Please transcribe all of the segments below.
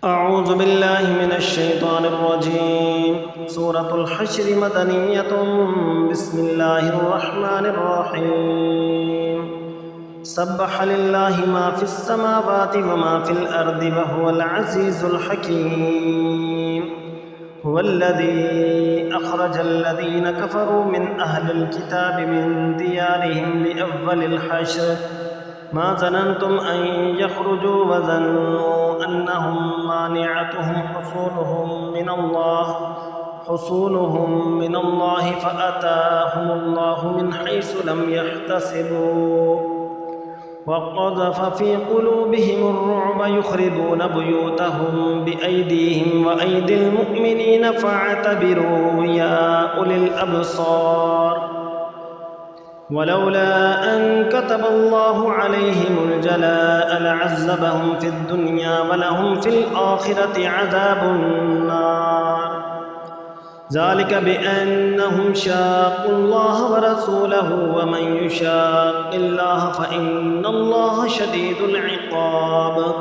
أعوذ بالله من الشيطان الرجيم. سورة الحشر مدنية. بسم الله الرحمن الرحيم. سبح لله ما في السماوات وما في الأرض وهو العزيز الحكيم. هو الذي أخرج الذين كفروا من أهل الكتاب من ديارهم لأول الحشر ما ظننتم أن يخرجوا وظنوا أنهم مانعتهم حصونهم من الله فأتاهم الله من حيث لم يحتسبوا وقذف في قلوبهم الرعب يخربون بيوتهم بأيديهم وأيدي المؤمنين فاعتبروا يا أولي الأبصار. ولولا أن كتب الله عليهم الجلاء لعذبهم في الدنيا ولهم في الآخرة عذاب النار. ذلك بأنهم شاقوا الله ورسوله ومن يشاق الله فإن الله شديد العقاب.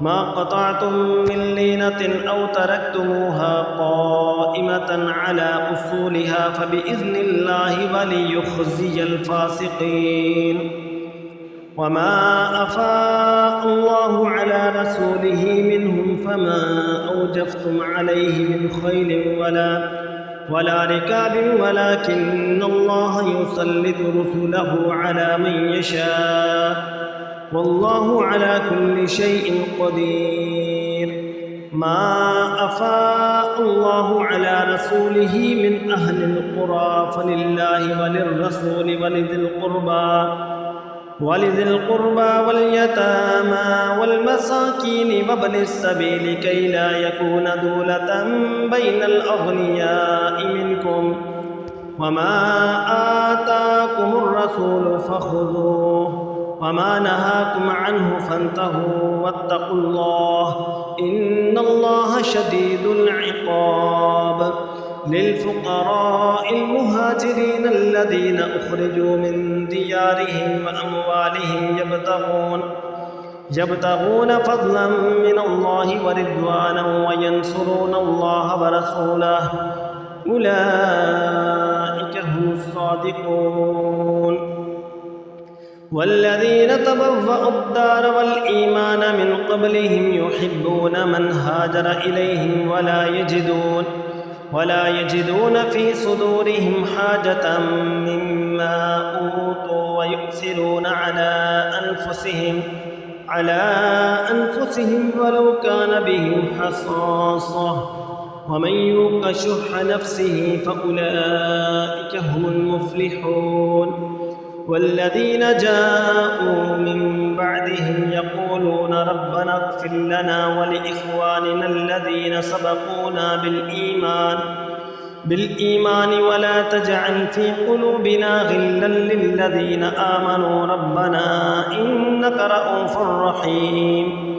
ما قطعتم من لينة أو تركتموها قائمة على أصولها فبإذن الله وليخزي الفاسقين. وما أفاء الله على رسوله منهم فما أوجفتم عليه من خيل ولا ركاب ولكن الله يسلط رسله على من يشاء والله على كل شيء قدير. ما أفاء الله على رسوله من أهل القرى فلله وللرسول ولذي القربى واليتامى والمساكين وابن السبيل كي لا يكون دولة بين الأغنياء منكم. وما آتاكم الرسول فخذوه وما نهاكم عنه فانتهوا واتقوا الله إن الله شديد العقاب. للفقراء المهاجرين الذين أخرجوا من ديارهم وأموالهم يبتغون فضلا من الله ورضوانا وينصرون الله ورسوله أولئك هم الصادقون. والذين تبوأوا الدار والإيمان من قبلهم يحبون من هاجر إليهم ولا يجدون في صدورهم حاجة مما أوتوا ويؤثرون على أنفسهم ولو كان بهم خصاصة ومن يوق شح نفسه فأولئك هم المفلحون. والذين جاءوا من بعدهم يقولون ربنا اغفر لنا ولإخواننا الذين سبقونا بالإيمان ولا تجعل في قلوبنا غلا للذين آمنوا ربنا إنك رؤوف رحيم.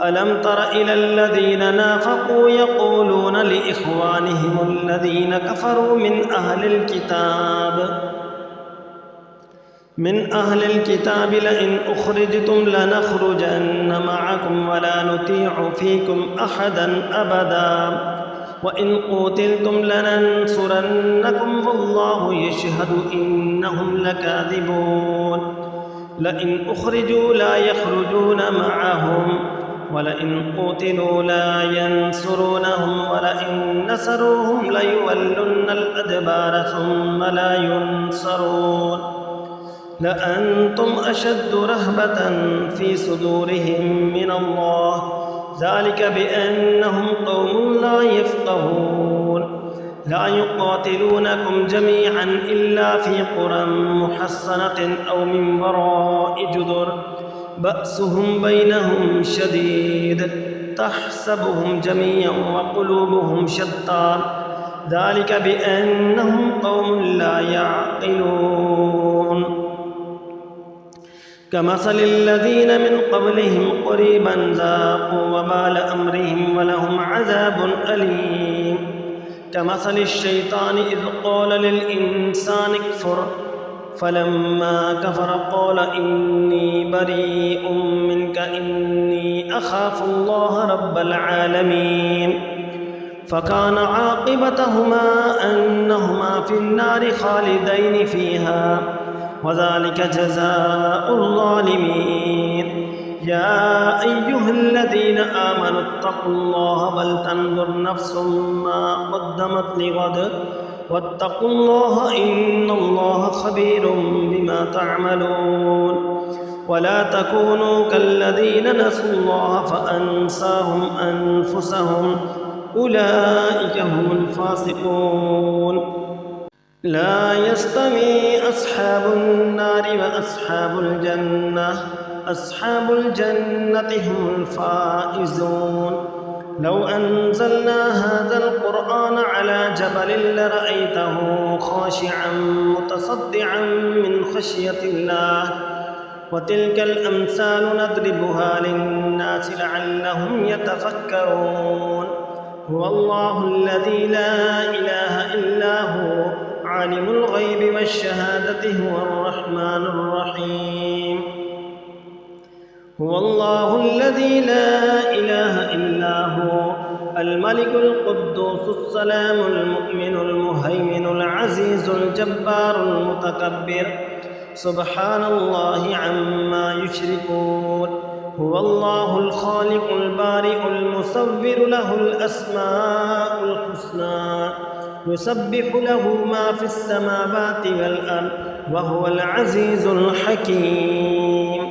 ألم تر إلى الذين نافقوا يقولون لإخوانهم الذين كفروا من أهل الكتاب لئن أخرجتم لنخرجن معكم ولا نطيع فيكم أحدا أبدا وإن قتلتم لننصرنكم والله يشهد إنهم لكاذبون. لئن أخرجوا لا يخرجون معهم ولئن قتلوا لا ينصرونهم ولئن نصروهم ليولن الأدبار ثم لا ينصرون. لأنتم أشد رهبة في صدورهم من الله ذلك بأنهم قوم لا يفقهون. لا يقاتلونكم جميعا إلا في قرى محصنة أو من وراء جدر بأسهم بينهم شديد تحسبهم جميعا وقلوبهم شتى ذلك بأنهم قوم لا يعقلون. كمثل الذين من قبلهم قريبا ذاقوا وبال أمرهم ولهم عذاب أليم. كمثل الشيطان إذ قال للإنسان اكفر فلما كفر قال إني بريء منك إني أخاف الله رب العالمين. فكان عاقبتهما أنهما في النار خالدين فيها وذلك جزاء الظالمين. يا أيها الذين آمنوا اتقوا الله ولتنظر نفس ما قدمت لغد واتقوا الله إن الله خبير بما تعملون. ولا تكونوا كالذين نسوا الله فأنساهم أنفسهم أولئك هم الفاسقون. لا يستوي أصحاب النار وأصحاب الجنة أصحاب الجنة هم الفائزون. لو أنزلنا هذا القرآن على جبل لرأيته خاشعا متصدعا من خشية الله وتلك الأمثال نضربها للناس لعلهم يتفكرون. هو الله الذي لا إله إلا هو عالم الغيب والشهادة هو الرحمن الرحيم. هو الله الذي لا إله إلا هو الملك القدوس السلام المؤمن المهيمن العزيز الجبار المتكبر سبحان الله عما يشركون. هو الله الخالق البارئ المصور له الأسماء الحسنى يسبح له ما في السماوات والأرض وهو العزيز الحكيم.